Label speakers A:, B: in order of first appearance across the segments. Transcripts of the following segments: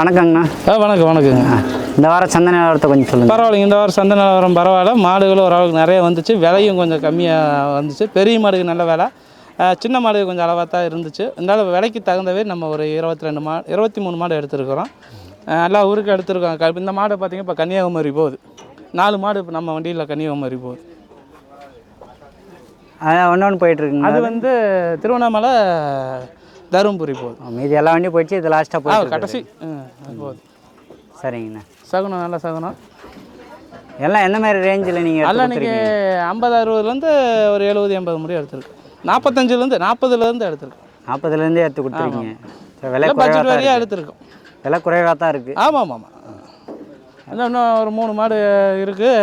A: வணக்கங்கண்ணா.
B: வணக்கங்க.
A: இந்த வாரம் சந்தை நிலவரத்தை கொஞ்சம் சொல்லுங்கள்.
B: பரவாயில்லைங்க, இந்த வாரம் சந்தை நிலவரம் பரவாயில்ல. மாடுகளும் ஓரளவுக்கு நிறைய வந்துச்சு, விலையும் கொஞ்சம் கம்மியாக வந்துச்சு. பெரிய மாடுக்கு நல்ல விலை, சின்ன மாடு கொஞ்சம் அளவாக தான் இருந்துச்சு. இருந்தாலும் விலைக்கு தகுந்தவே நம்ம ஒரு 23 மாடு எடுத்துருக்குறோம். நல்லா ஊருக்கு எடுத்துருக்கோம். இந்த மாடு பார்த்திங்கன்னா இப்போ கன்னியாகுமரி போகுது. 4 மாடு இப்போ நம்ம வண்டியில் கன்னியாகுமரி போகுது.
A: ஒன்று போயிட்டுருக்குங்க.
B: அது வந்து திருவண்ணாமலை, தருமபுரி போகுது.
A: மீதி எல்லா வண்டியும் போயிடுச்சு, இது லாஸ்ட்டாக போகுது,
B: கடைசி போகுது.
A: சரிங்கண்ணா.
B: சகுனம், நல்ல சகுனம்.
A: எல்லாம் என்ன மாதிரி ரேஞ்சில் நீங்கள்?
B: எல்லாம் இன்றைக்கி 50-60லேருந்து ஒரு 70-80 முடியும் எடுத்துருக்கு. 40-50லேருந்து எடுத்துருக்கு.
A: 40லேருந்து எடுத்து கொடுத்துருக்கீங்க.
B: விலை பட்ஜெட் வரையாக எடுத்துருக்கோம்.
A: விலை குறைவாக தான் இருக்குது.
B: ஆமாம். இன்னும் ஒரு 3 மாடு இருக்குது,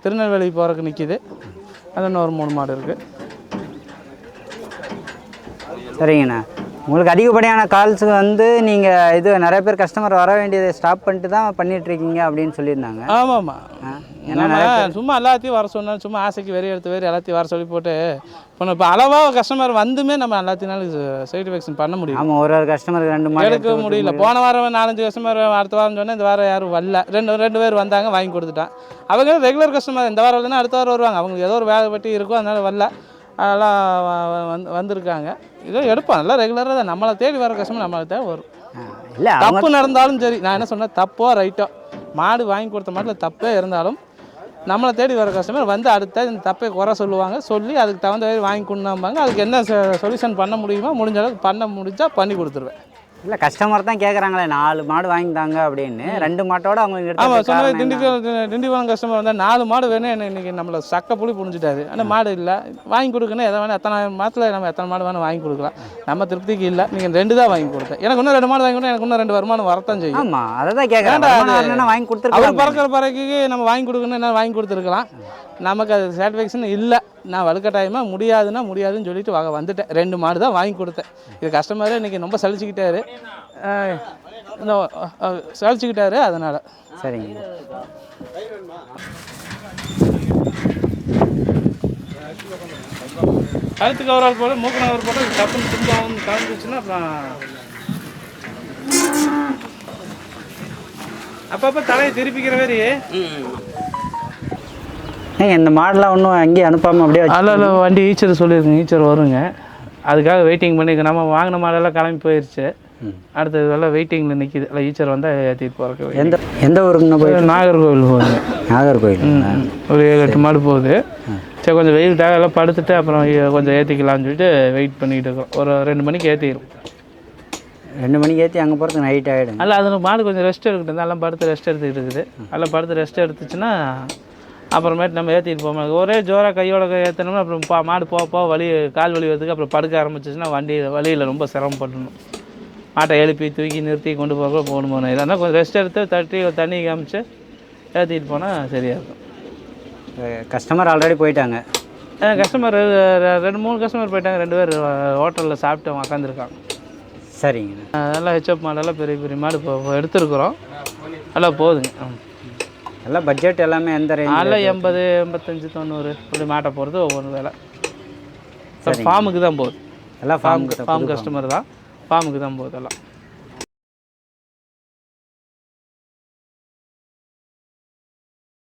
B: திருநெல்வேலி போகிறதுக்கு நிற்கிது. அது இன்னும் ஒரு 3 மாடு இருக்குது.
A: சரிங்கண்ணா. உங்களுக்கு அதிகப்படியான கால்ஸுக்கு வந்து நீங்கள் இது நிறைய பேர் கஸ்டமர் வர வேண்டியதை ஸ்டாப் பண்ணிட்டு தான் பண்ணிகிட்ருக்கீங்க அப்படின்னு சொல்லியிருந்தாங்க.
B: ஆமாம். ஏன்னா சும்மா எல்லாத்தையும் வர சொன்னேன், சும்மா ஆசைக்கு எடுத்து எல்லாத்தையும் வர சொல்லி போட்டு இப்போ அளவாக கஸ்டமர் வந்துமே நம்ம எல்லாத்தினாலும் சைடு எஃபெக்ஷன் பண்ண முடியும்.
A: ஆமாம், ஒரு கஸ்டமருக்கு 2 மாடு
B: எடுக்க முடியல. போன வாரம் 4-5 கஸ்டமர் அடுத்த வாரம் சொன்னேன், இந்த வாரம் யாரும் வரல. ரெண்டு பேர் வந்தாங்க, வாங்கி கொடுத்துட்டான். அவங்க ரெகுலர் கஸ்டமர், இந்த வாரம் இல்லைன்னா அடுத்த வாரம் வருவாங்க. அவங்களுக்கு ஏதோ ஒரு வேலை பட்டி இருக்கும், அதனால் வரல. அதெல்லாம் வந்திருக்காங்க. இதோ எடுப்பான், நல்லா ரெகுலராக தான். நம்மளை தேடி வர கஷ்டமாக நம்மளை தேவை வரும்.
A: இல்லை,
B: தப்பு நடந்தாலும் சரி, நான் என்ன சொன்னேன், தப்போ ரைட்டோ, மாடு வாங்கி கொடுத்த மாட்டில் தப்பே இருந்தாலும் நம்மளை தேடி வர கஸ்டமர் வந்து அடுத்த இந்த தப்பை குறை சொல்லுவாங்க. சொல்லி அதுக்கு தகுந்த மாதிரி வாங்கி கொடுனாம்பாங்க. அதுக்கு என்ன சொல்யூஷன் பண்ண முடியுமோ முடிஞ்ச அளவுக்கு பண்ணி கொடுத்துருவேன்.
A: இல்லை, கஸ்டமர் தான் கேட்குறாங்களே 4 மாடு வாங்கிட்டாங்க அப்படின்னு. 2 மாட்டோட அவங்க
B: ஆமாம் சொன்னது. திண்டிவனம் கஸ்டமர் வந்தால் 4 மாடு வேணும், என்ன இன்றைக்கி நம்மளை சக்க புளி புரிஞ்சுட்டாரு. ஆனால் மாடு இல்லை, வாங்கி கொடுக்கணும். எதை வேணும், எத்தனை மாதத்தில் நம்ம எத்தனை மாடு வேணும் வாங்கி கொடுக்கலாம். நம்ம திருப்திக்கு இல்லை, நீங்கள் 2 தான் வாங்கி கொடுத்தேன். எனக்கு இன்னும் 2 மாடு வாங்கி கொடுத்தா எனக்கு இன்னும் 2 வருமானம் வரத்தான் செய்யும்.
A: ஆமாம், அதை தான் கேட்குறேன். வாங்கி கொடுத்துருக்கோம்.
B: அவர் பறக்கிற பறக்கைக்கு நம்ம வாங்கி கொடுக்கணும், என்ன வாங்கி கொடுத்துருக்கலாம். நமக்கு அது சாட்டிஸ்ஃபேக்ஷன் இல்லை. நான் வலுக்கட்டாயமாக முடியாதுன்னு சொல்லிட்டு வந்துட்டேன். 2 மாடு தான் வாங்கி கொடுத்தேன். இது கஸ்டமரே இன்றைக்கி ரொம்ப சலிச்சுக்கிட்டாரு, அதனால்.
A: சரிங்க.
B: கழுத்துக்கு கவரால் போட, மூக்கு கவர் போட, டப்புன்னு தும்பாவும் கலந்துச்சுன்னா அப்புறம் அப்பப்போ தலையை திருப்பிக்கிற மாதிரி.
A: இந்த மாடெலாம் ஒன்றும் அங்கேயே அனுப்பாமல் அப்படியே
B: அதில் வண்டி ஈச்சர் சொல்லியிருக்கேன், ஈச்சர் வருங்க. அதுக்காக வெயிட்டிங் பண்ணி, நம்ம வாங்கின மாடெல்லாம் கிளம்பி போயிடுச்சு. அடுத்தது எல்லாம் வெயிட்டிங்கில் நிற்கிது. இல்லை, ஈச்சர் வந்தால் ஏற்றிட்டு போகிறக்கு.
A: எந்த ஊருக்குன்னு போய்?
B: நாகர்கோவில் போகுது.
A: நாகர்கோவில்
B: ஒரு 7-8 மாடு போகுது. சரி, கொஞ்சம் வெயில் தேவை, எல்லாம் படுத்துட்டு அப்புறம் கொஞ்சம் ஏற்றிக்கலாம்னு சொல்லிட்டு வெயிட் பண்ணிகிட்டு இருக்கோம். ஒரு 2 மணிக்கு ஏற்றிடும்.
A: 2 மணிக்கு ஏற்றி அங்கே போகிறதுக்கு நைட் ஆகிடும்.
B: அல்ல, அதில் மாடு கொஞ்சம் ரெஸ்ட் எடுக்கட்டும். எல்லாம் படுத்து ரெஸ்ட் எடுத்துக்கிட்டு இருக்குது. எல்லாம் படுத்து ரெஸ்ட் எடுத்துச்சுன்னா அப்புறமேட்டு நம்ம ஏற்றிட்டு போக மாட்டோம். ஒரே ஜோராக கையோட ஏற்றணும்னா அப்புறம் மாடு வலி, கால் வலி வரதுக்கு அப்புறம் படுக்க ஆரம்பிச்சிச்சுன்னா வழியில் ரொம்ப சிரமப்படணும். மாட்டை எழுப்பி தூக்கி நிறுத்தி கொண்டு போகணும். இதெல்லாம் கொஞ்சம் ரெஸ்ட் எடுத்து தண்ணி காமிச்சு ஏற்றிட்டு போனால் சரியாக இருக்கும்.
A: கஸ்டமர் ஆல்ரெடி போயிட்டாங்க.
B: கஸ்டமர் 2-3 கஸ்டமர் போயிட்டாங்க. 2 பேர் ஹோட்டலில் சாப்பிட்டு உக்காந்துருக்காங்க.
A: சரிங்க.
B: நல்லா ஹெச்எப் மாடெல்லாம் பெரிய மாடு இப்போ எடுத்துருக்குறோம். நல்லா போகுதுங்க.
A: எல்லாம் பட்ஜெட் எல்லாமே எந்த ரேஞ்ச்?
B: நல்லா 80, 85, 90 இப்படி மாட்டை போகிறது ஒவ்வொரு வேலை. ஃபார்முக்கு தான் போகுது.
A: எல்லாம்
B: ஃபார்ம் கஸ்டமர் தான், ஃபார்முக்கு தான் போகுது எல்லாம்.